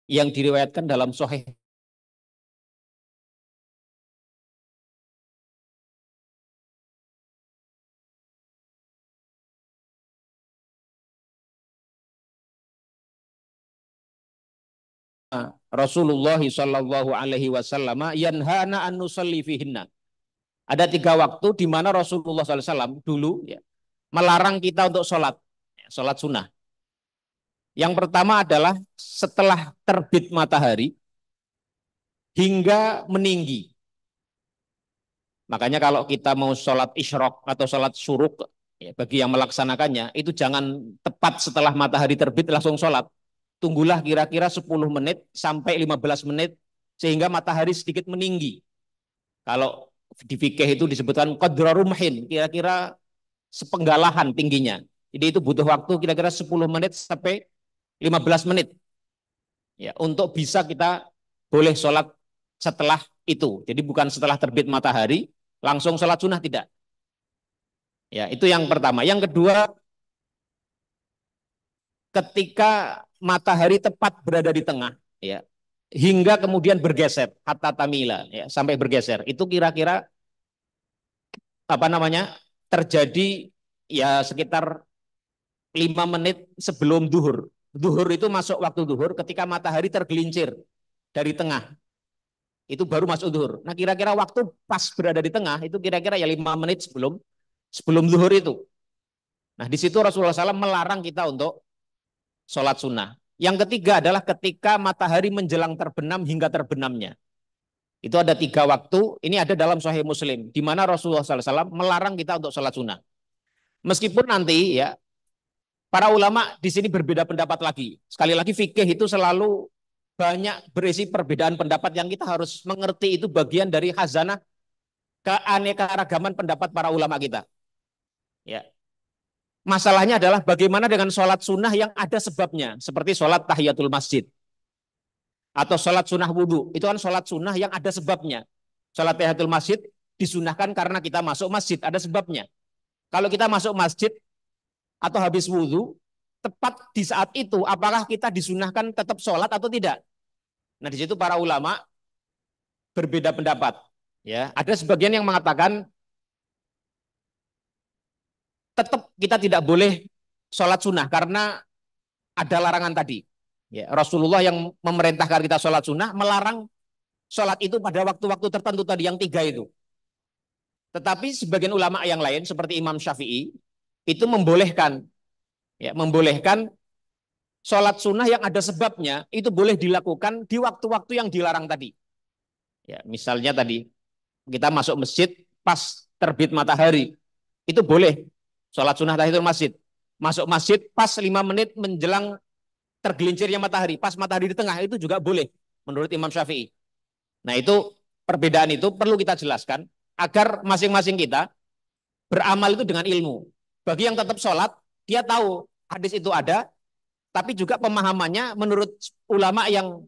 yang diriwayatkan dalam Sahih Rasulullah Shallallahu Alaihi Wasallam yanhana an nusalli fihinna. Ada 3 waktu di mana Rasulullah SAW dulu ya, melarang kita untuk sholat, sholat sunnah. Yang pertama adalah setelah terbit matahari hingga meninggi. Makanya kalau kita mau sholat isyraq atau sholat syuruk, ya, bagi yang melaksanakannya, itu jangan tepat setelah matahari terbit langsung sholat. Tunggulah kira-kira 10 menit sampai 15 menit sehingga matahari sedikit meninggi. Kalau di fikih itu disebutkan qadra rumhin, kira-kira sepenggalahan tingginya. Jadi itu butuh waktu kira-kira 10 menit sampai 15 menit ya untuk bisa kita boleh sholat setelah itu. Jadi bukan setelah terbit matahari langsung sholat sunnah, tidak. Ya, itu yang pertama. Yang kedua, ketika matahari tepat berada di tengah, ya, hingga kemudian bergeser, hatta tamila, ya, sampai bergeser. Itu kira-kira apa namanya? Terjadi ya sekitar 5 menit sebelum duhur. Duhur itu masuk waktu duhur ketika matahari tergelincir dari tengah. Itu baru masuk duhur. Nah, kira-kira waktu pas berada di tengah itu kira-kira ya 5 menit sebelum sebelum duhur itu. Nah, di situ Rasulullah SAW melarang kita untuk sholat sunnah. Yang ketiga adalah ketika matahari menjelang terbenam hingga terbenamnya. Itu ada 3 waktu. Ini ada dalam Sahih Muslim, di mana Rasulullah SAW melarang kita untuk sholat sunnah. Meskipun nanti ya para ulama di sini berbeda pendapat lagi. Sekali lagi fikih itu selalu banyak berisi perbedaan pendapat yang kita harus mengerti, itu bagian dari khazanah keanekaragaman pendapat para ulama kita. Ya. Masalahnya adalah bagaimana dengan sholat sunnah yang ada sebabnya, seperti sholat tahiyatul masjid atau sholat sunnah wudhu. Itu kan sholat sunnah yang ada sebabnya. Sholat tahiyatul masjid disunahkan karena kita masuk masjid, ada sebabnya. Kalau kita masuk masjid atau habis wudhu, tepat di saat itu, apakah kita disunahkan tetap sholat atau tidak? Nah, di situ para ulama berbeda pendapat. Ya, ada sebagian yang mengatakan tetap kita tidak boleh sholat sunnah karena ada larangan tadi. Ya, Rasulullah yang memerintahkan kita sholat sunnah melarang sholat itu pada waktu-waktu tertentu tadi yang 3 itu. Tetapi sebagian ulama yang lain seperti Imam Syafi'i itu membolehkan, ya, membolehkan sholat sunnah yang ada sebabnya itu boleh dilakukan di waktu-waktu yang dilarang tadi. Ya, misalnya tadi kita masuk masjid pas terbit matahari, itu boleh sholat sunnah tahiyatul masjid. Masuk masjid pas 5 menit menjelang tergelincirnya matahari, pas matahari di tengah, itu juga boleh menurut Imam Syafi'i. Nah, itu perbedaan itu perlu kita jelaskan agar masing-masing kita beramal itu dengan ilmu. Bagi yang tetap sholat, dia tahu hadis itu ada, tapi juga pemahamannya menurut ulama yang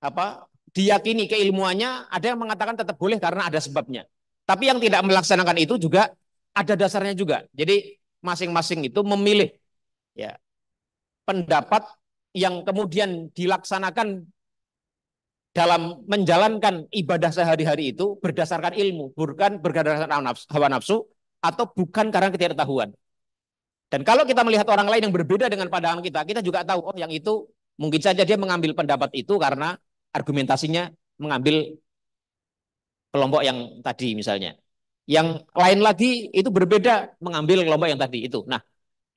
apa diyakini keilmuannya, ada yang mengatakan tetap boleh karena ada sebabnya. Tapi yang tidak melaksanakan itu juga ada dasarnya juga. Jadi masing-masing itu memilih ya pendapat yang kemudian dilaksanakan dalam menjalankan ibadah sehari-hari itu berdasarkan ilmu, bukan berdasarkan hawa nafsu atau bukan karena ketidaktahuan. Dan kalau kita melihat orang lain yang berbeda dengan pandangan kita, kita juga tahu, oh yang itu mungkin saja dia mengambil pendapat itu karena argumentasinya mengambil kelompok yang tadi misalnya. Yang lain lagi itu berbeda mengambil kelompok yang tadi itu. Nah,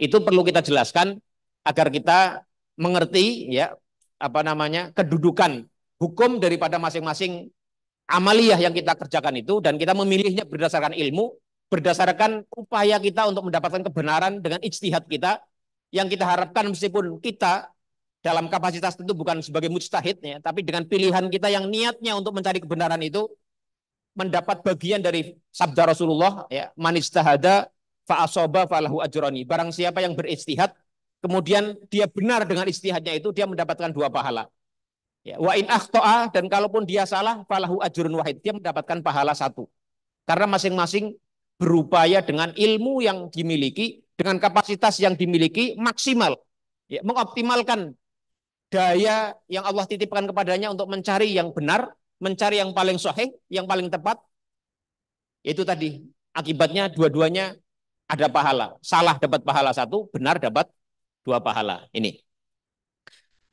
itu perlu kita jelaskan agar kita mengerti ya apa namanya kedudukan hukum daripada masing-masing amaliyah yang kita kerjakan itu, dan kita memilihnya berdasarkan ilmu, berdasarkan upaya kita untuk mendapatkan kebenaran dengan ijtihad kita, yang kita harapkan meskipun kita dalam kapasitas tentu bukan sebagai mujtahid ya, tapi dengan pilihan kita yang niatnya untuk mencari kebenaran itu mendapat bagian dari sabda Rasulullah ya, man ijtahada fa asaba falahu ajrani. Barang siapa yang berijtihad kemudian dia benar dengan ijtihadnya itu, dia mendapatkan 2 pahala. Ya, wa in akhta'a, dan kalaupun dia salah falahu ajrun wahid, dia mendapatkan pahala 1. Karena masing-masing berupaya dengan ilmu yang dimiliki, dengan kapasitas yang dimiliki maksimal, ya, mengoptimalkan daya yang Allah titipkan kepadanya untuk mencari yang benar, mencari yang paling sahih, yang paling tepat. Itu tadi akibatnya dua-duanya ada pahala. Salah dapat pahala satu, benar dapat dua pahala. Ini.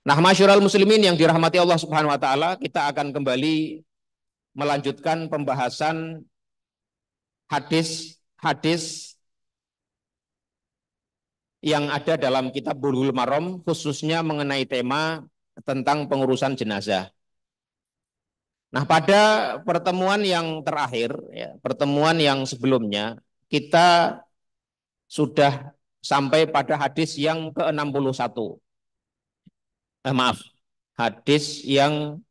Nah, masyarul muslimin yang dirahmati Allah Subhanahu wa taala, kita akan kembali melanjutkan pembahasan hadis-hadis yang ada dalam kitab Bulughul Maram, khususnya mengenai tema tentang pengurusan jenazah. Nah, pada pertemuan yang terakhir, ya, pertemuan yang sebelumnya, kita sudah sampai pada hadis yang ke-61. Maaf, hadis yang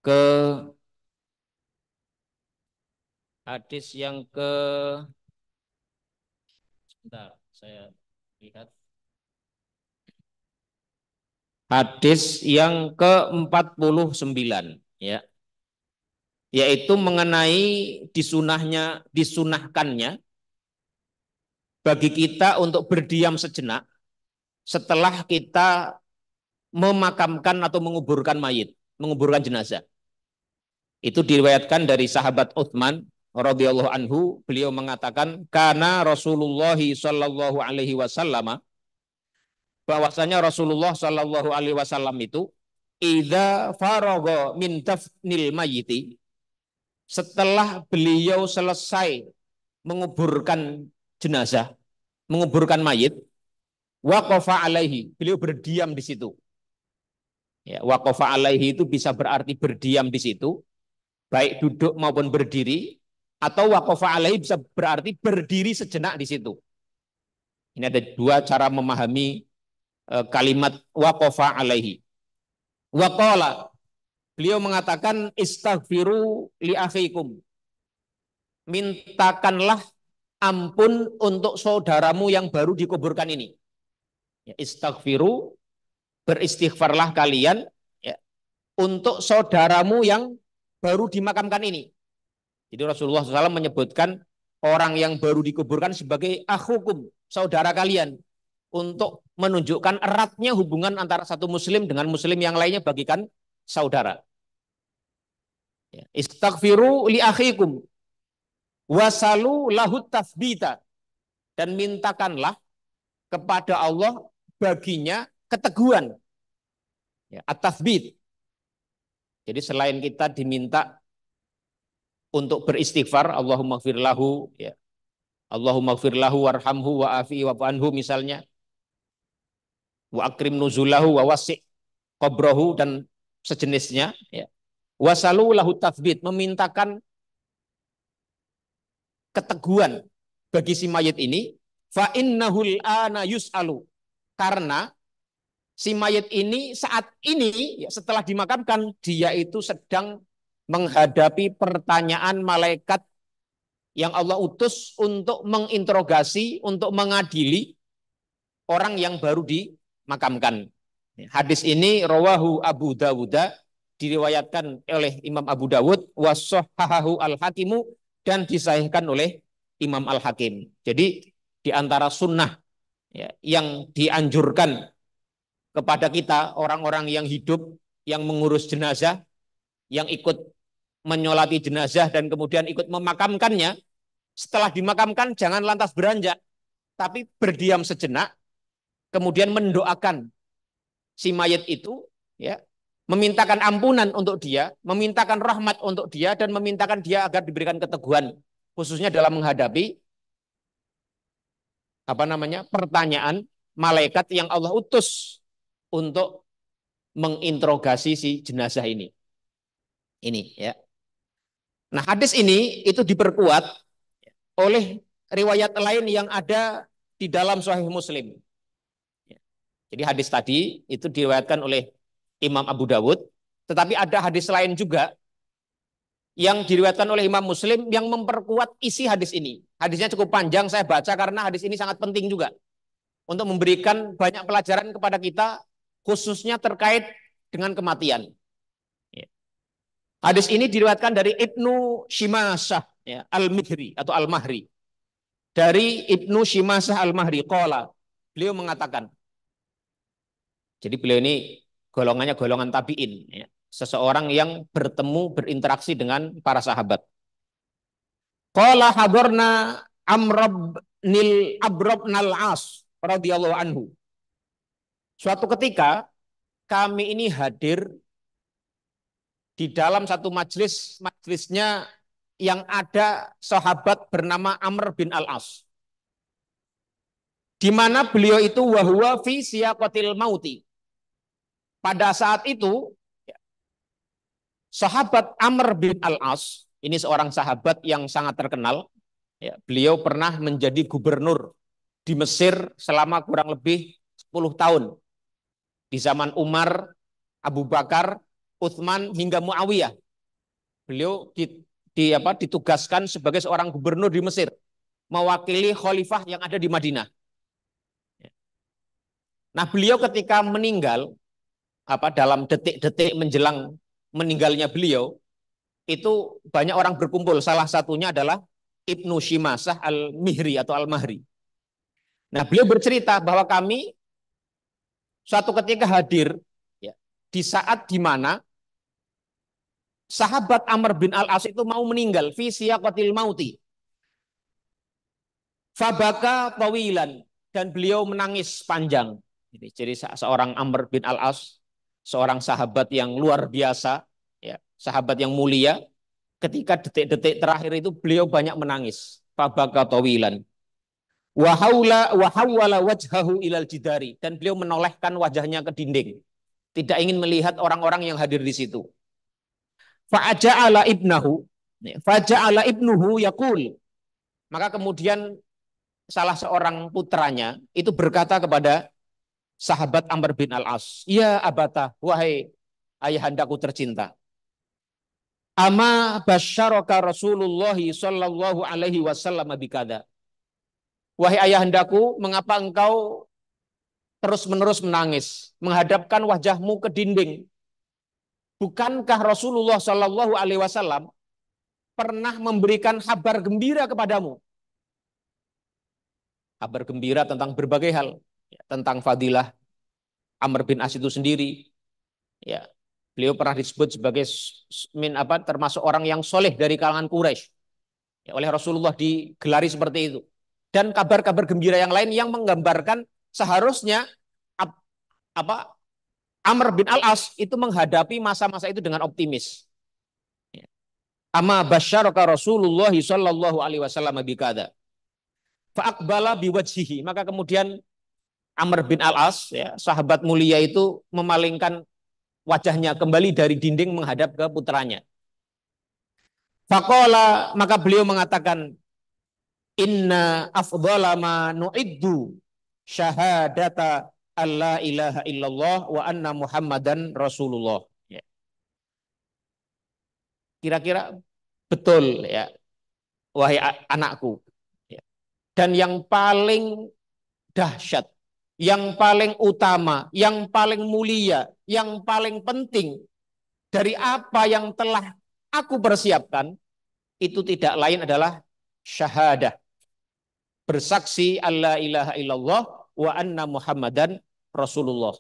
ke hadis yang ke sebentar, saya lihat. Hadis yang ke-49, ya, yaitu mengenai disunahkannya bagi kita untuk berdiam sejenak setelah kita memakamkan atau menguburkan mayit, menguburkan jenazah. Itu diriwayatkan dari sahabat Utsman radhiyallahu anhu, beliau mengatakan karena Rasulullah sallallahu alaihi wasallam, bahwasanya Rasulullah sallallahu alaihi wasallam itu idza faragha min dafnil mayyiti, setelah beliau selesai menguburkan jenazah, menguburkan mayit, waqafa alaihi, beliau berdiam di situ. Ya, waqafa alaihi itu bisa berarti berdiam di situ, baik duduk maupun berdiri, atau waqafa alaihi bisa berarti berdiri sejenak di situ. Ini ada dua cara memahami kalimat waqafa alaihi. Waqala, beliau mengatakan istaghfiru li akhikum, mintakanlah ampun untuk saudaramu yang baru dikuburkan ini. Ya, istaghfiru, beristighfarlah kalian, ya, untuk saudaramu yang baru dimakamkan ini. Jadi Rasulullah SAW menyebutkan orang yang baru dikuburkan sebagai akhukum, saudara kalian, untuk menunjukkan eratnya hubungan antara satu muslim dengan muslim yang lainnya bagikan saudara. Ya, istaghfiru li akhikum wasalu lahut tathbita, dan mintakanlah kepada Allah baginya keteguhan, ya, at-tathbit. Jadi selain kita diminta untuk beristighfar, Allahumma gfir lahu, ya, Allahumma gfir lahu warhamhu wa afi wa anhu misalnya, wa akrim nuzulahu wa wasi' qabrahu dan sejenisnya, ya. Wasalu lahu tathbit, memintakan keteguhan bagi si mayit ini, fa innahul ana yus'alu, karena si mayit ini saat ini, ya, setelah dimakamkan, dia itu sedang menghadapi pertanyaan malaikat yang Allah utus untuk menginterogasi, untuk mengadili orang yang baru dimakamkan. Hadis ini rawahu Abu Dawud, diriwayatkan oleh Imam Abu Dawud, washahahu al-Hakimu, dan disahihkan oleh Imam Al-Hakim. Jadi di antara sunnah, ya, yang dianjurkan kepada kita, orang-orang yang hidup, yang mengurus jenazah, yang ikut menyolati jenazah dan kemudian ikut memakamkannya, setelah dimakamkan jangan lantas beranjak, tapi berdiam sejenak, kemudian mendoakan si mayit itu, ya, memintakan ampunan untuk dia, memintakan rahmat untuk dia, dan memintakan dia agar diberikan keteguhan, khususnya dalam menghadapi pertanyaan malaikat yang Allah utus untuk menginterogasi si jenazah ini. Ini, ya. Nah, hadis ini itu diperkuat oleh riwayat lain yang ada di dalam Sahih Muslim. Jadi hadis tadi itu diriwayatkan oleh Imam Abu Dawud, tetapi ada hadis lain juga yang diriwayatkan oleh Imam Muslim yang memperkuat isi hadis ini. Hadisnya cukup panjang, saya baca karena hadis ini sangat penting juga untuk memberikan banyak pelajaran kepada kita, khususnya terkait dengan kematian. Hadis ini diriwayatkan dari Ibnu Shimasah, ya, Al-Mihri atau Al-Mahri. Dari Ibnu Shimasah Al-Mahri, qala, beliau mengatakan, jadi beliau ini golongannya golongan tabi'in. Ya. Seseorang yang bertemu, berinteraksi dengan para sahabat. Qala hadarna Abrabnal As radhiyallahu anhu. Suatu ketika kami ini hadir di dalam satu majlisnya yang ada sahabat bernama Amr bin Al-As. Di mana beliau itu wahwa fi siyaqatil mauti. Pada saat itu sahabat Amr bin Al-As, ini seorang sahabat yang sangat terkenal. Ya, beliau pernah menjadi gubernur di Mesir selama kurang lebih 10 tahun. Di zaman Umar, Abu Bakar, Utsman hingga Muawiyah. Beliau ditugaskan sebagai seorang gubernur di Mesir, mewakili khalifah yang ada di Madinah. Nah, beliau ketika meninggal, dalam detik-detik menjelang meninggalnya beliau, itu banyak orang berkumpul. Salah satunya adalah Ibnu Shimasah Al-Mihri atau Al-Mahri. Nah, beliau bercerita bahwa kami suatu ketika hadir ya, di saat di mana sahabat Amr bin Al-As itu mau meninggal fi siyaqatil mauti. Fabaka tawilan, dan beliau menangis panjang. Jadi seorang Amr bin Al-As, seorang sahabat yang luar biasa, ya, sahabat yang mulia, ketika detik-detik terakhir itu beliau banyak menangis. Fabaka tawilan. Wa hawwala wajhahu ilal jidari, dan beliau menolehkan wajahnya ke dinding. Tidak ingin melihat orang-orang yang hadir di situ. Fa'aja'ala ibnuhu yaqul. Maka kemudian salah seorang putranya itu berkata kepada sahabat Amr bin Al-As, "Ya abata, wahai ayahandaku tercinta. Ama basyaraka Rasulullah sallallahu alaihi wasallam bikada." Wahai ayahandaku, mengapa engkau terus-menerus menangis, menghadapkan wajahmu ke dinding? Bukankah Rasulullah sallallahu alaihi wasallam pernah memberikan kabar gembira kepadamu? Kabar gembira tentang berbagai hal, ya, tentang fadilah Amr bin As itu sendiri. Ya, beliau pernah disebut sebagai termasuk orang yang soleh dari kalangan Quraisy. Ya, oleh Rasulullah digelari seperti itu. Dan kabar-kabar gembira yang lain yang menggambarkan seharusnya Amr bin Al-As itu menghadapi masa-masa itu dengan optimis. Ya. Ama basyaraka Rasulullah sallallahu alaihi wasallam bikada. Fa'aqbala biwajhihi, maka kemudian Amr bin Al-As, ya, sahabat mulia itu memalingkan wajahnya kembali dari dinding menghadap ke putranya. Faqala, maka beliau mengatakan, inna afdhala ma nu'iddu syahadata alla ilaha illallah wa anna muhammadan rasulullah. Ya. Kira-kira betul, ya, wahai anakku. Ya. Dan yang paling dahsyat, yang paling utama, yang paling mulia, yang paling penting dari apa yang telah aku persiapkan, itu tidak lain adalah syahadah. Bersaksi alla ilaha illallah wa anna muhammadan rasulullah.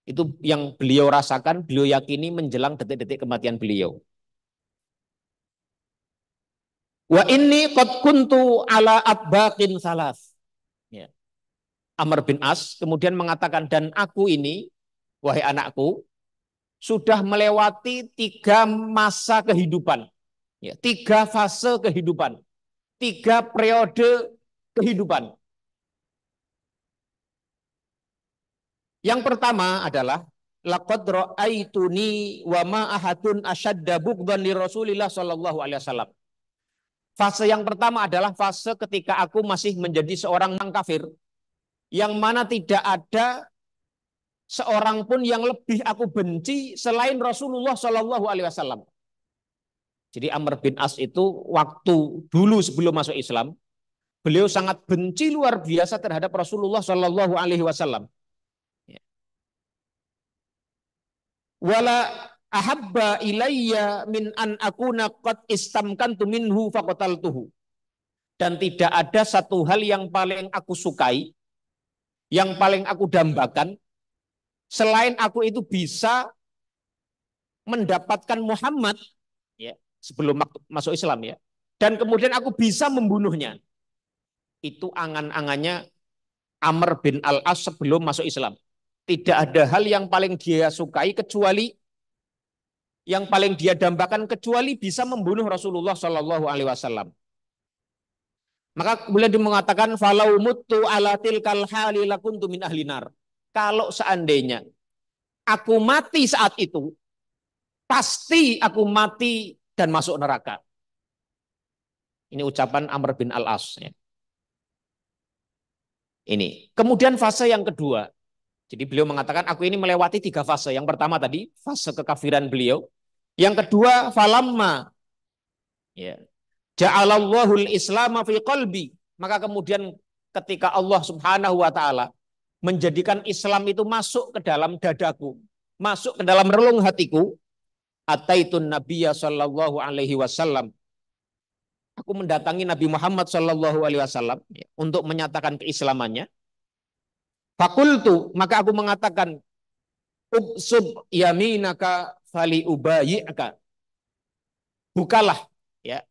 Itu yang beliau rasakan, beliau yakini menjelang detik-detik kematian beliau. Wa inni qad kuntu ala atbaqin salas. Ya. Amr bin As kemudian mengatakan, dan aku ini, wahai anakku, sudah melewati 3 masa kehidupan, ya, 3 fase kehidupan, 3 periode kehidupan. Yang pertama adalah laqad ra'aituni wa ma ahadun asyadda bughdan li Rasulillah sallallahu alaihi wasallam. Fase yang pertama adalah fase ketika aku masih menjadi seorang kafir, yang mana tidak ada seorang pun yang lebih aku benci selain Rasulullah Shallallahu Alaihi Wasallam. Jadi Amr bin As itu waktu dulu sebelum masuk Islam, beliau sangat benci luar biasa terhadap Rasulullah Shallallahu Alaihi Wasallam. Wala ahabba ilayya min an akuna qad istamkantu minhu faqataltuhu. Dan tidak ada satu hal yang paling aku sukai, yang paling aku dambakan, selain aku itu bisa mendapatkan Muhammad ya sebelum masuk Islam ya, dan kemudian aku bisa membunuhnya. Itu angan-angannya Amr bin Al-As sebelum masuk Islam. Tidak ada hal yang paling dia sukai kecuali, yang paling dia dambakan kecuali bisa membunuh Rasulullah Shallallahu Alaihi Wasallam. Maka kemudian dia mengatakan, falau mutu ala tilkal hali lakuntu min ahlinar. Kalau seandainya aku mati saat itu, pasti aku mati dan masuk neraka. Ini ucapan Amr bin Al-As. Ya. Ini. Kemudian fase yang kedua. Jadi beliau mengatakan, aku ini melewati 3 fase. Yang pertama tadi, fase kekafiran beliau. Yang kedua, falamma. Ya. Ja'alallahul islama fi qalbi. Maka kemudian ketika Allah subhanahu wa ta'ala menjadikan Islam itu masuk ke dalam dadaku, masuk ke dalam relung hatiku, ataitun nabiyya sallallahu alaihi wasallam. Aku mendatangi Nabi Muhammad sallallahu alaihi wasallam ya, untuk menyatakan keislamannya. Fakultu, maka aku mengatakan, ubsub yaminaka fali ubayi'aka. Bukalah ya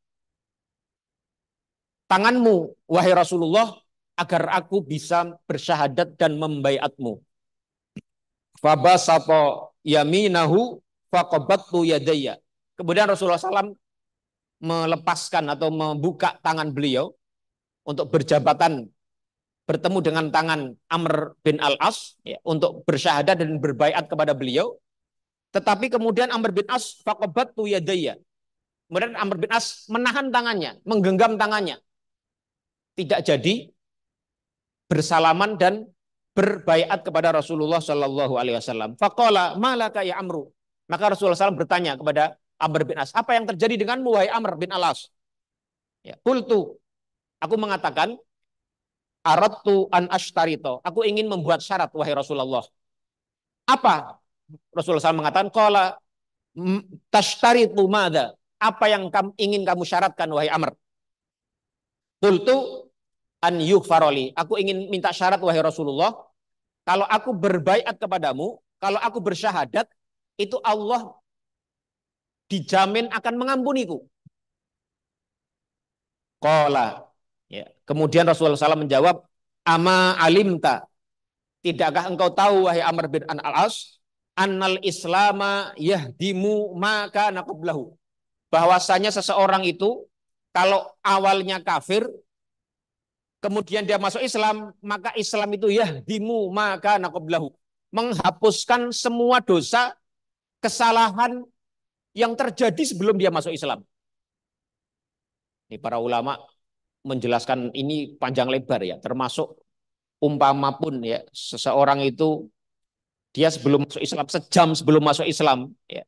tanganmu wahai Rasulullah agar aku bisa bersyahadat dan membaiatmu. Fabasata yaminahu faqabattu yadayya. Kemudian Rasulullah SAW melepaskan atau membuka tangan beliau untuk berjabatan bertemu dengan tangan Amr bin Al-As ya, untuk bersyahadat dan berbaiat kepada beliau. Tetapi kemudian Amr bin As faqabattu yadayya. Kemudian Amr bin As menahan tangannya, menggenggam tangannya. Tidak jadi bersalaman dan berbaiat kepada Rasulullah Shallallahu Alaihi Wasallam. Faqala malaka ya Amru. Maka Rasulullah SAW bertanya kepada Amr bin As, apa yang terjadi denganmu wahai Amr bin Al-As? Ya, qultu, aku mengatakan, aradtu an ashtarito. Aku ingin membuat syarat wahai Rasulullah. Apa? Rasulullah SAW mengatakan, qala tashtaritu madza? Apa yang ingin kamu syaratkan wahai Amr? Qultu an yughfaroli. Aku ingin minta syarat wahai Rasulullah, kalau aku berbaiat kepadamu, kalau aku bersyahadat, itu Allah dijamin akan mengampuniku. Qala. Ya. Kemudian Rasulullah SAW menjawab, ama alimta. Tidakkah engkau tahu wahai Amr bin Al-As, annal islama yahdimu maka naqablahu. Bahwasanya seseorang itu kalau awalnya kafir, kemudian dia masuk Islam, maka Islam itu yahdimu maka naqablahu. Menghapuskan semua dosa, kesalahan yang terjadi sebelum dia masuk Islam. Ini para ulama menjelaskan ini panjang lebar ya, termasuk umpama pun ya seseorang itu dia sebelum masuk Islam, sejam sebelum masuk Islam ya,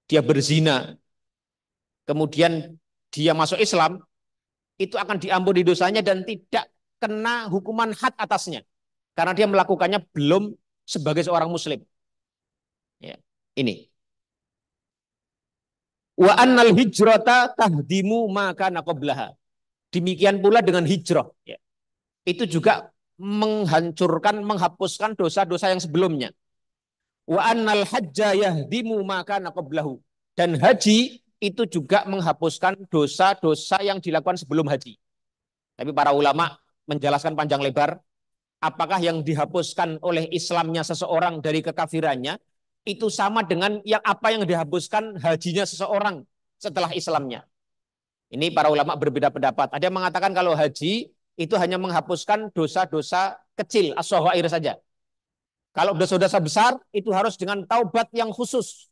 dia berzina, kemudian dia masuk Islam, itu akan diampuni dosanya dan tidak kena hukuman had atasnya karena dia melakukannya belum sebagai seorang muslim ya. Ini wa annal hijrata tahdimu maka naqablaha. Demikian pula dengan hijrah ya. Itu juga menghancurkan, menghapuskan dosa-dosa yang sebelumnya. Wa annal hajja yahdimu maka naqablahu. Dan haji itu juga menghapuskan dosa-dosa yang dilakukan sebelum haji. Tapi para ulama menjelaskan panjang lebar, apakah yang dihapuskan oleh Islamnya seseorang dari kekafirannya itu sama dengan yang apa yang dihapuskan hajinya seseorang setelah Islamnya. Ini para ulama berbeda pendapat. Ada yang mengatakan kalau haji itu hanya menghapuskan dosa-dosa kecil, as-saghair saja. Kalau dosa-dosa besar itu harus dengan taubat yang khusus.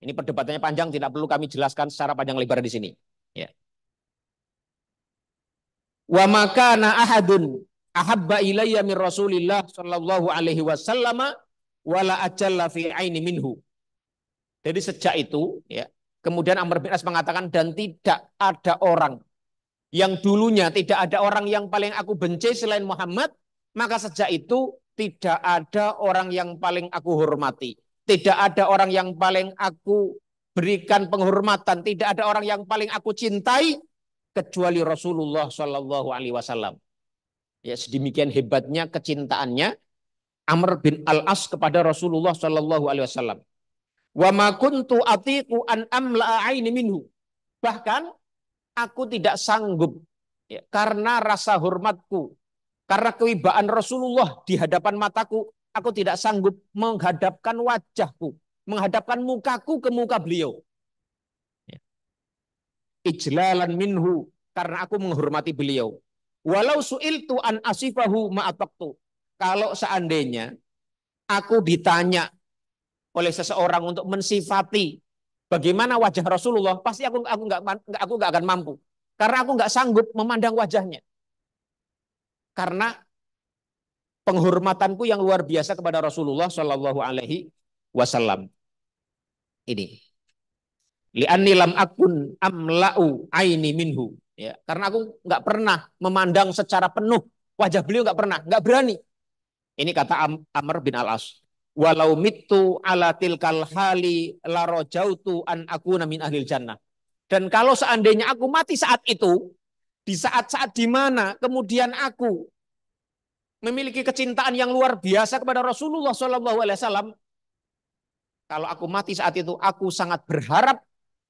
Ini perdebatannya panjang, tidak perlu kami jelaskan secara panjang lebar di sini. Ya. Wa makana ahadun ahabba ilayya min Rasulillah sallallahu alaihi wasallam wala ajalla fi aini minhu. Jadi sejak itu ya, kemudian Amr bin As mengatakan dan tidak ada orang yang dulunya tidak ada orang yang paling aku benci selain Muhammad, maka sejak itu tidak ada orang yang paling aku hormati. Tidak ada orang yang paling aku berikan penghormatan, tidak ada orang yang paling aku cintai kecuali Rasulullah Shallallahu Alaihi Wasallam. Ya sedemikian hebatnya kecintaannya Amr bin Al-As kepada Rasulullah Shallallahu Alaihi Wasallam. Wa ma kuntu atiku an amla aini minhu. Bahkan aku tidak sanggup ya, karena rasa hormatku, karena kewibaan Rasulullah di hadapan mataku, aku tidak sanggup menghadapkan wajahku, menghadapkan mukaku ke muka beliau. Ya. Ijlalan minhu, karena aku menghormati beliau. Walau su'iltu an asifahu ma'ataktu. Kalau seandainya aku ditanya oleh seseorang untuk mensifati bagaimana wajah Rasulullah, pasti aku nggak akan mampu, karena aku nggak sanggup memandang wajahnya, karena penghormatanku yang luar biasa kepada Rasulullah Shallallahu Alaihi Wasallam. Ini li'anni lam akun amla'u aini minhu, ya, karena aku nggak pernah memandang secara penuh wajah beliau, nggak pernah, nggak berani. Ini kata Amr bin Al-As. Walau mitu ala tilkal hali la rajautu an akuna min ahlil jannah. Dan kalau seandainya aku mati saat itu, di saat-saat di mana kemudian aku memiliki kecintaan yang luar biasa kepada Rasulullah Shallallahu Alaihi Wasallam, kalau aku mati saat itu, aku sangat berharap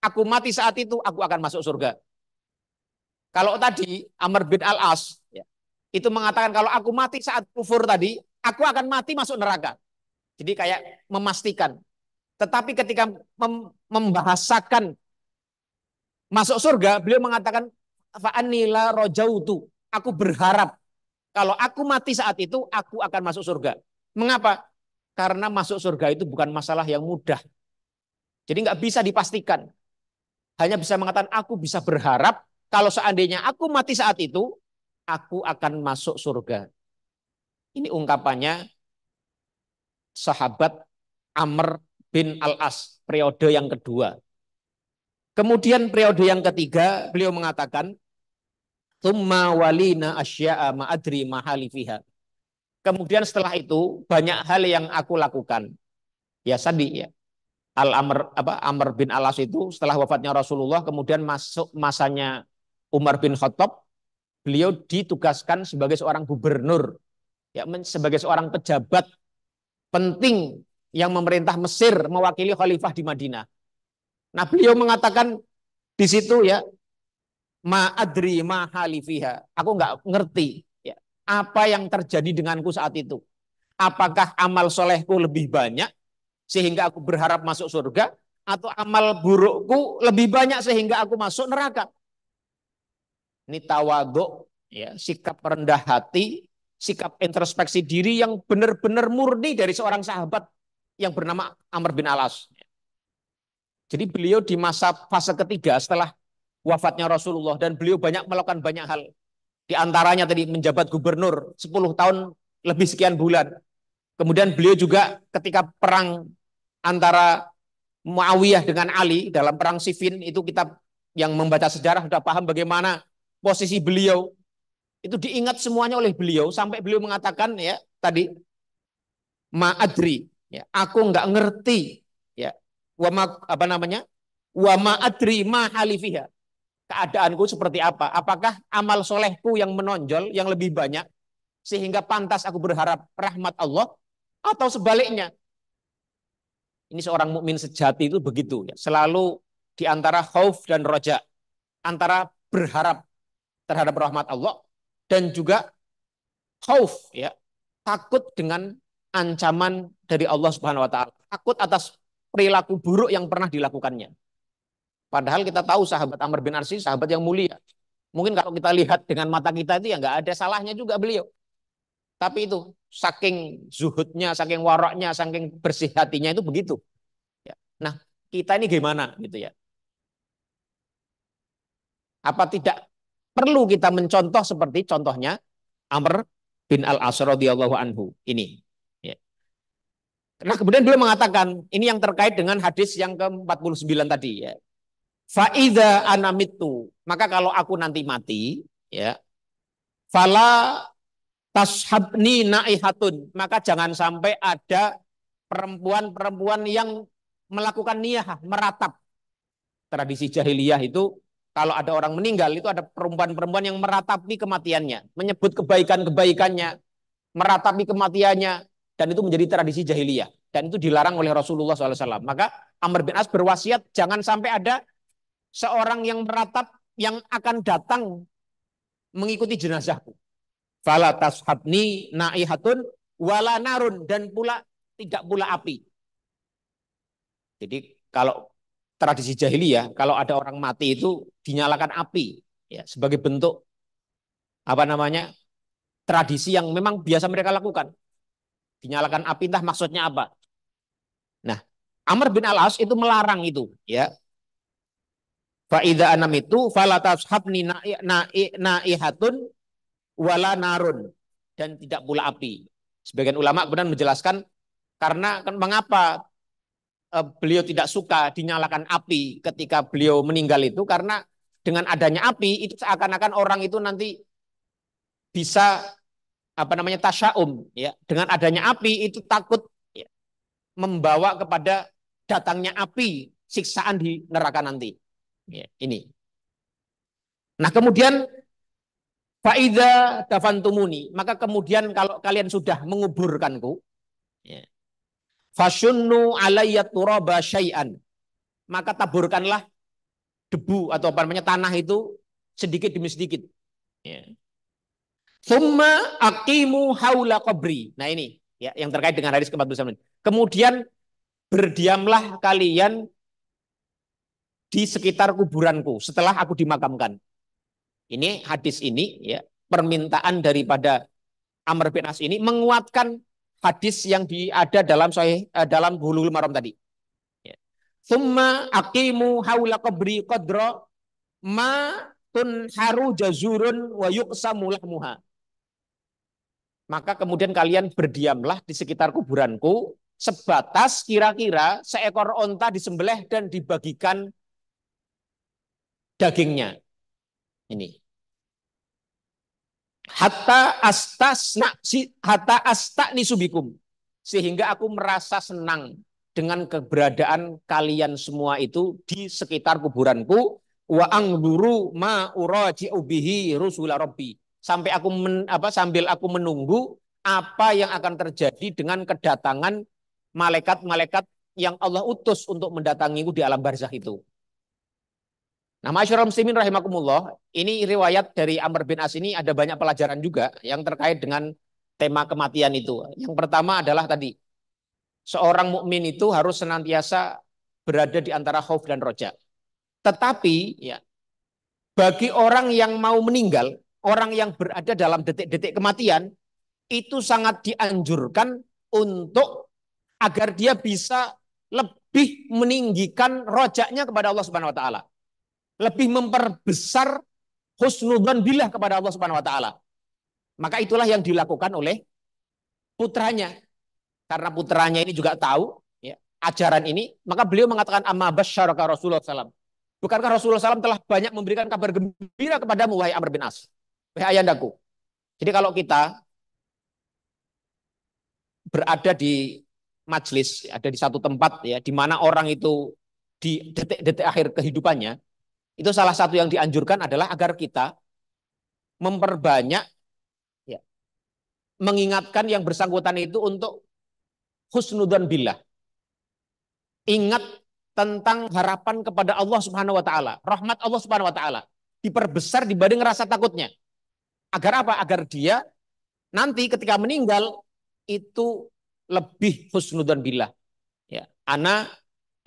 aku mati saat itu, aku akan masuk surga. Kalau tadi Amr bin Al-As ya, itu mengatakan kalau aku mati saat kufur tadi, aku akan mati masuk neraka. Jadi kayak memastikan. Tetapi ketika membahasakan masuk surga, beliau mengatakan fa'anila rojautu. Aku berharap kalau aku mati saat itu, aku akan masuk surga. Mengapa? Karena masuk surga itu bukan masalah yang mudah. Jadi nggak bisa dipastikan. Hanya bisa mengatakan aku bisa berharap kalau seandainya aku mati saat itu, aku akan masuk surga. Ini ungkapannya sahabat Amr bin Al-As, periode yang kedua. Kemudian periode yang ketiga, beliau mengatakan, "Tsumma walina asya'a ma adri ma hali fiha." Kemudian setelah itu banyak hal yang aku lakukan. Ya tadi ya. Amr bin Al-As itu setelah wafatnya Rasulullah, kemudian masuk masanya Umar bin Khattab, beliau ditugaskan sebagai seorang gubernur, ya, sebagai seorang pejabat penting yang memerintah Mesir mewakili khalifah di Madinah. Nah, beliau mengatakan di situ ya, ma adri ma halifiha. Aku nggak ngerti ya, apa yang terjadi denganku saat itu. Apakah amal solehku lebih banyak sehingga aku berharap masuk surga, atau amal burukku lebih banyak sehingga aku masuk neraka? Ini tawadhu, ya, sikap rendah hati, sikap introspeksi diri yang benar-benar murni dari seorang sahabat yang bernama Amr bin Al-As. Jadi beliau di masa fase ketiga setelah wafatnya Rasulullah, dan beliau banyak melakukan banyak hal. Di antaranya tadi menjabat gubernur 10 tahun lebih sekian bulan. Kemudian beliau juga ketika perang antara Muawiyah dengan Ali dalam perang Siffin, itu kita yang membaca sejarah sudah paham bagaimana posisi beliau. Itu diingat semuanya oleh beliau sampai beliau mengatakan ya tadi ma'adri, ya, aku nggak ngerti ya apa namanya wa ma'adri ma halifiha, keadaanku seperti apa, apakah amal solehku yang menonjol yang lebih banyak sehingga pantas aku berharap rahmat Allah, atau sebaliknya. Ini seorang mukmin sejati itu begitu ya, selalu di antara khauf dan roja, antara berharap terhadap rahmat Allah dan juga khauf ya, takut dengan ancaman dari Allah Subhanahu wa taala, takut atas perilaku buruk yang pernah dilakukannya. Padahal kita tahu sahabat Amr bin As sahabat yang mulia. Mungkin kalau kita lihat dengan mata kita itu ya nggak ada salahnya juga beliau. Tapi itu saking zuhudnya, saking waraknya, saking bersih hatinya itu begitu. Ya. Nah, kita ini gimana gitu ya? Apa tidak perlu kita mencontoh seperti contohnya Amr bin Al-As radhiyallahu anhu ini? Ya. Nah, kemudian beliau mengatakan ini yang terkait dengan hadis yang ke-49 tadi ya. Faida anamitu, maka kalau aku nanti mati, ya, fala tashabni naihatun, maka jangan sampai ada perempuan-perempuan yang melakukan niyah, meratap. Tradisi jahiliyah itu kalau ada orang meninggal itu ada perempuan-perempuan yang meratapi kematiannya, menyebut kebaikan-kebaikannya, meratapi kematiannya. dan itu menjadi tradisi jahiliyah dan itu dilarang oleh Rasulullah SAW. Maka Amr bin As berwasiat jangan sampai ada seorang yang meratap yang akan datang mengikuti jenazahku. Fala tashabni naihatun wala narun, dan pula tidak pula api. Jadi kalau tradisi jahiliyah, kalau ada orang mati itu dinyalakan api ya sebagai bentuk apa namanya? Tradisi yang memang biasa mereka lakukan. Dinyalakan api, entah maksudnya apa. Nah, Amr bin Al-As itu melarang itu ya. Faida anam itu fala tashabni naihatun wala narun, dan tidak pula api. Sebagian ulama kemudian menjelaskan karena mengapa beliau tidak suka dinyalakan api ketika beliau meninggal itu karena dengan adanya api itu seakan-akan orang itu nanti bisa apa namanya tasyaum ya, dengan adanya api itu takut ya, membawa kepada datangnya api siksaan di neraka nanti ya, ini. Nah kemudian faida dafantumuni, maka kemudian kalau kalian sudah menguburkanku ya, fasyunnu alayya turaba syai'an, maka taburkanlah debu atau apa namanya tanah itu sedikit demi sedikit ya. Summa aqimu haula qabri. Nah ini ya yang terkait dengan hadis ke-49. Kemudian berdiamlah kalian di sekitar kuburanku setelah aku dimakamkan. Ini hadis ini ya permintaan daripada Amr bin As ini menguatkan hadis yang ada dalam dalam Bulughul Maram tadi. Ya. Summa aqimu haula qabri qadra ma tunharu jazurun wa yuqsamu lahmuha. Maka kemudian kalian berdiamlah di sekitar kuburanku sebatas kira-kira seekor onta disembelih dan dibagikan dagingnya. Ini. Hatta astani subikum, sehingga aku merasa senang dengan keberadaan kalian semua itu di sekitar kuburanku. Wa angguru ma uraji'u bihi rusula rabbi, sampai sambil aku menunggu apa yang akan terjadi dengan kedatangan malaikat-malaikat yang Allah utus untuk mendatangiku di alam barzakh itu. Nah, ma'asyiral muslimin rahimakumullah, ini riwayat dari Amr bin As ini ada banyak pelajaran juga yang terkait dengan tema kematian itu. Yang pertama adalah tadi, seorang mukmin itu harus senantiasa berada di antara khauf dan roja. Tetapi ya, bagi orang yang mau meninggal, orang yang berada dalam detik-detik kematian, itu sangat dianjurkan untuk agar dia bisa lebih meninggikan rojaknya kepada Allah Subhanahu wa taala. Lebih memperbesar husnudzon billah kepada Allah Subhanahu wa taala. Maka itulah yang dilakukan oleh putranya. Karena putranya ini juga tahu ya, ajaran ini, maka beliau mengatakan amma basyaraka Rasulullah SAW. Bukankah Rasulullah SAW telah banyak memberikan kabar gembira kepadamu wahai Amr bin As, wahai ayandaku. Jadi kalau kita berada di majelis, ada di satu tempat ya, di mana orang itu di detik-detik akhir kehidupannya, itu salah satu yang dianjurkan adalah agar kita memperbanyak ya, mengingatkan yang bersangkutan itu untuk husnudzon billah. Ingat tentang harapan kepada Allah Subhanahu wa taala, rahmat Allah Subhanahu wa taala diperbesar dibanding rasa takutnya. Agar apa? Agar dia nanti ketika meninggal itu lebih husnudzon billah. Ya, ana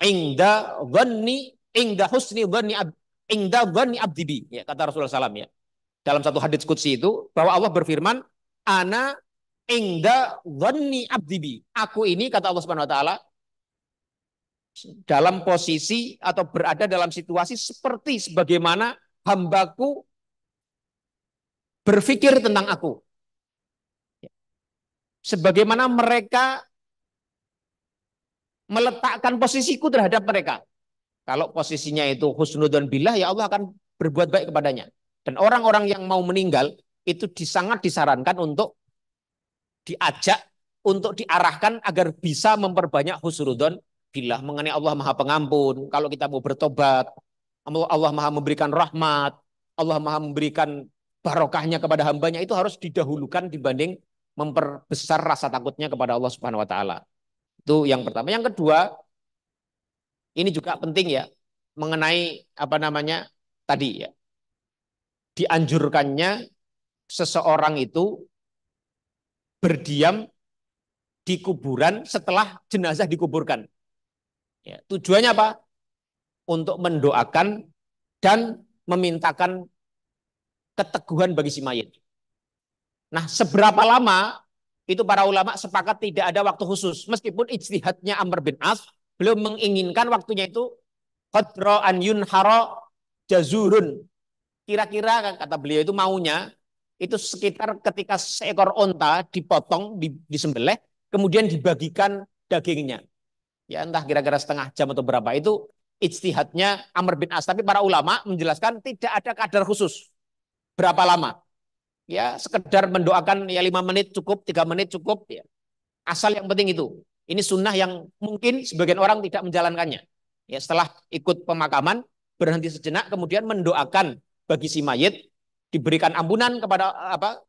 inda husni dhanni abdi bi, ya, kata Rasulullah SAW ya. Dalam satu hadits qudsi itu bahwa Allah berfirman, ana inda dhanni abdi bi. Aku ini kata Allah Subhanahu wa taala dalam posisi atau berada dalam situasi seperti sebagaimana hambaku berpikir tentang aku. Sebagaimana mereka meletakkan posisiku terhadap mereka. Kalau posisinya itu husnudzon billah, ya Allah akan berbuat baik kepadanya. Dan orang-orang yang mau meninggal itu sangat disarankan untuk diajak, untuk diarahkan agar bisa memperbanyak husnudzon billah mengenai Allah Maha Pengampun. Kalau kita mau bertobat, Allah Maha memberikan rahmat, Allah Maha memberikan barokahnya kepada hambanya, itu harus didahulukan dibanding memperbesar rasa takutnya kepada Allah Subhanahu wa taala. Itu yang pertama. Yang kedua, ini juga penting ya mengenai apa namanya tadi ya. Dianjurkannya seseorang itu berdiam di kuburan setelah jenazah dikuburkan. Ya, tujuannya apa? Untuk mendoakan dan memintakan keteguhan bagi si mayit. Nah, seberapa lama itu para ulama sepakat tidak ada waktu khusus. Meskipun ijtihadnya Amr bin As, belum menginginkan waktunya itu qadra an yunhara jazurun. Kira-kira kata beliau itu maunya itu sekitar ketika seekor onta dipotong, disembelih, kemudian dibagikan dagingnya. Ya entah kira-kira setengah jam atau berapa. Itu ijtihadnya Amr bin As. Tapi para ulama menjelaskan tidak ada kadar khusus. Berapa lama? Ya sekedar mendoakan ya 5 menit cukup, 3 menit cukup. Ya. Asal yang penting itu. Ini sunnah yang mungkin sebagian orang tidak menjalankannya. Ya setelah ikut pemakaman, berhenti sejenak, kemudian mendoakan bagi si mayit, diberikan ampunan kepada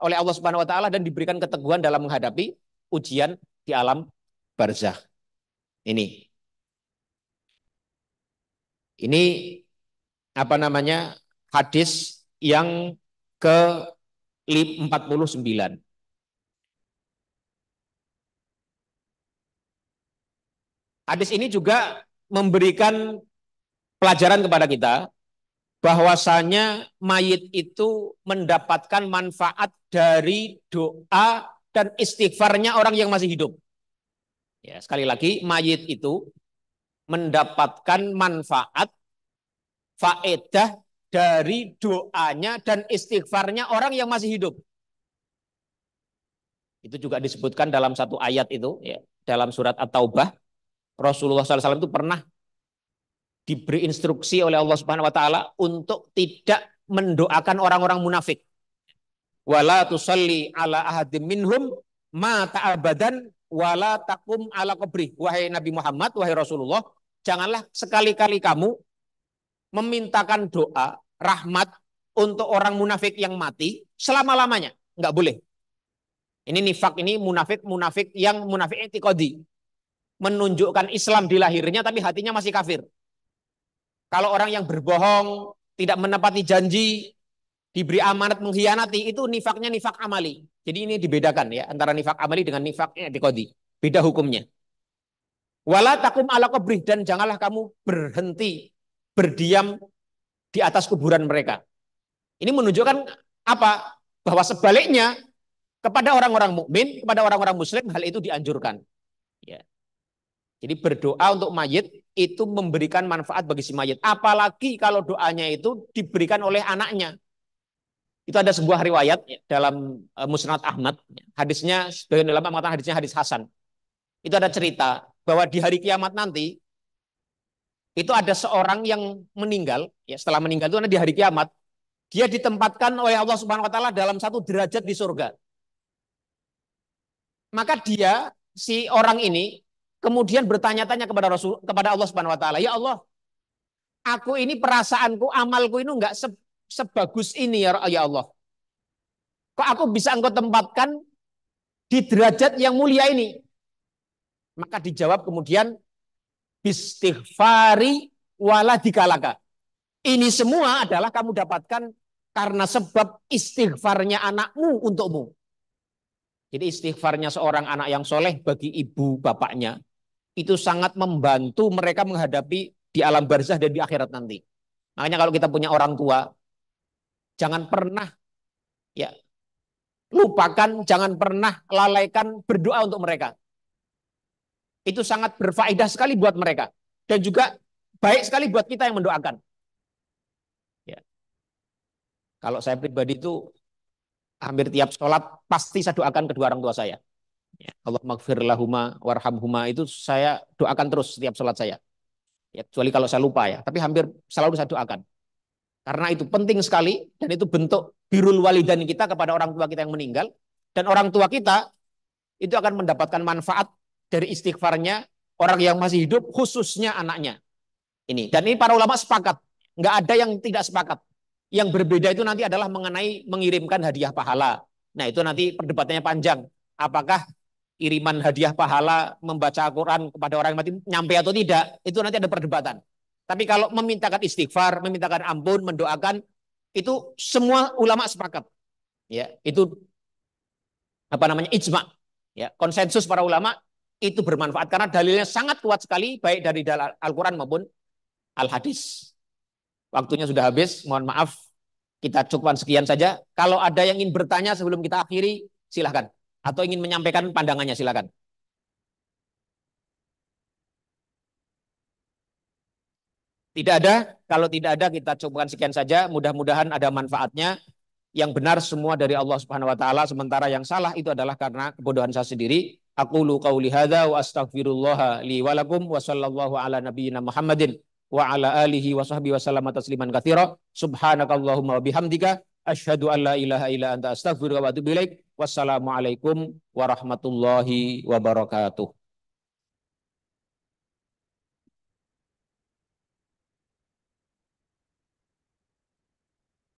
oleh Allah Subhanahu Wa Taala dan diberikan keteguhan dalam menghadapi ujian di alam barzakh. Ini apa namanya hadis yang ke 49. Hadis ini juga memberikan pelajaran kepada kita bahwasanya mayit itu mendapatkan manfaat dari doa dan istighfarnya orang yang masih hidup. Ya, sekali lagi mayit itu mendapatkan manfaat faedah dari doanya dan istighfarnya orang yang masih hidup. Itu juga disebutkan dalam satu ayat itu, ya, dalam surat At-Taubah. Rasulullah SAW itu pernah diberi instruksi oleh Allah Subhanahu Wa Taala untuk tidak mendoakan orang-orang munafik. Wala tusalli ala ahadim minhum mata abadan wala takum ala qabri. Wahai Nabi Muhammad, wahai Rasulullah, janganlah sekali-kali kamu memintakan doa rahmat untuk orang munafik yang mati selama-lamanya. Enggak boleh. Ini nifak, ini munafik yang munafik i'tiqadi. Menunjukkan Islam di lahirnya tapi hatinya masih kafir. Kalau orang yang berbohong, tidak menepati janji, diberi amanat mengkhianati, itu nifaknya nifak amali. Jadi ini dibedakan ya antara nifak amali dengan nifak i'tiqadi. Beda hukumnya. Wala takum ala qabri, dan janganlah kamu berhenti berdiam di atas kuburan mereka. Ini menunjukkan apa? Bahwa sebaliknya kepada orang-orang mukmin, kepada orang-orang muslim hal itu dianjurkan. Ya. Jadi berdoa untuk mayit itu memberikan manfaat bagi si mayit. Apalagi kalau doanya itu diberikan oleh anaknya. Itu ada sebuah riwayat dalam Musnad Ahmad. Hadisnya, sebagian ulama mengatakan hadisnya hadis Hasan. Itu ada cerita bahwa di hari kiamat nanti itu ada seorang yang meninggal. Ya, setelah meninggal itu di hari kiamat dia ditempatkan oleh Allah Subhanahu Wa Taala dalam satu derajat di surga. Maka dia si orang ini kemudian bertanya-tanya kepada Allah Subhanahu Wa Taala, ya Allah, aku ini perasaanku, amalku ini enggak sebagus ini ya Allah. Kok aku bisa engkau tempatkan di derajat yang mulia ini? Maka dijawab kemudian bistighfari wala dikalaka. Ini semua adalah kamu dapatkan karena sebab istighfarnya anakmu untukmu. Jadi istighfarnya seorang anak yang soleh bagi ibu bapaknya itu sangat membantu mereka menghadapi di alam barzah dan di akhirat nanti. Makanya kalau kita punya orang tua, jangan pernah ya lupakan, jangan pernah lalaikan berdoa untuk mereka. Itu sangat berfaedah sekali buat mereka dan juga baik sekali buat kita yang mendoakan. Ya. Kalau saya pribadi itu hampir tiap sholat pasti saya doakan kedua orang tua saya. Ya, Allah maghfir lahuma warhamhuma itu saya doakan terus setiap sholat saya. Ya, kecuali kalau saya lupa ya, tapi hampir selalu saya doakan. Karena itu penting sekali dan itu bentuk birrul walidain kita kepada orang tua kita yang meninggal, dan orang tua kita itu akan mendapatkan manfaat dari istighfarnya orang yang masih hidup, khususnya anaknya. Ini, dan ini para ulama sepakat, nggak ada yang tidak sepakat. Yang berbeda itu nanti adalah mengenai mengirimkan hadiah pahala. Nah itu nanti perdebatannya panjang. apakah iriman hadiah pahala membaca Al-Quran kepada orang yang mati nyampe atau tidak, itu nanti ada perdebatan. Tapi kalau memintakan istighfar, memintakan ampun, mendoakan, itu semua ulama sepakat. Ya, itu apa namanya ijma. Ya, konsensus para ulama itu bermanfaat karena dalilnya sangat kuat sekali baik dari Al-Quran maupun Al-Hadis. Waktunya sudah habis, mohon maaf. Kita cukupkan sekian saja. Kalau ada yang ingin bertanya sebelum kita akhiri, silahkan. Atau ingin menyampaikan pandangannya, silahkan. Tidak ada. Kalau tidak ada, kita cukupkan sekian saja. Mudah-mudahan ada manfaatnya. Yang benar semua dari Allah Subhanahu wa taala, sementara yang salah itu adalah karena kebodohan saya sendiri. Aqulu qauli hadza wa astaghfirullah li wa lakum wa sallallahu ala nabiyyina Muhammadin wa ala alihi wa sahbihi wa sallama tasliman katsira. Subhanakallahumma wa bihamdika asyhadu an la ilaha illa anta astaghfiruka wa atubu ilaik. Wassalamualaikum warahmatullahi wabarakatuh.